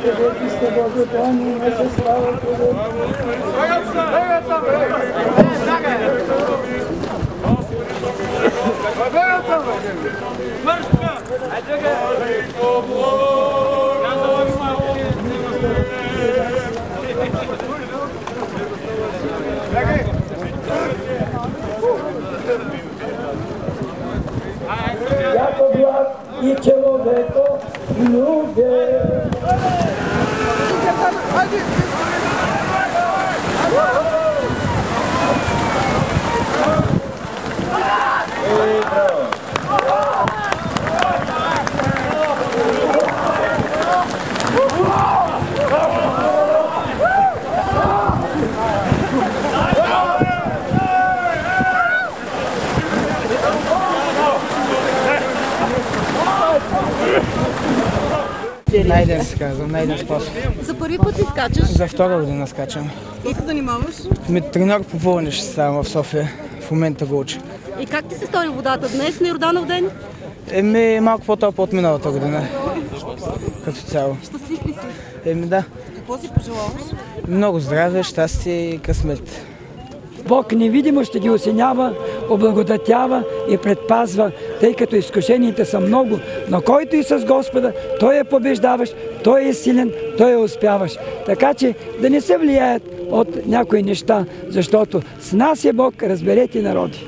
Където сте благодани, не се слава Тебе. Jako Bog i człowieko lubię. Найден се казвам, Найден Спасов. За първи път ли скачаш? За втора година скачам. И се занимаваш? Треньор по плуване ще ставам в София. В момента го уча. И как ти се стори водата днес на Йорданов ден? Малко по-топла от миналата година. Като цяло. Щастлив ли си? Да. Какво си пожелаваш? Много здраве, щастие и късмет. Бог невидимо ще ги осенява, облагодатява и предпазва, тъй като изкушенията са много, но който и с Господа, той е побеждаващ, той е силен, той е успяващ. Така че да не се влияят от някои неща, защото с нас е Бог, разберете народи.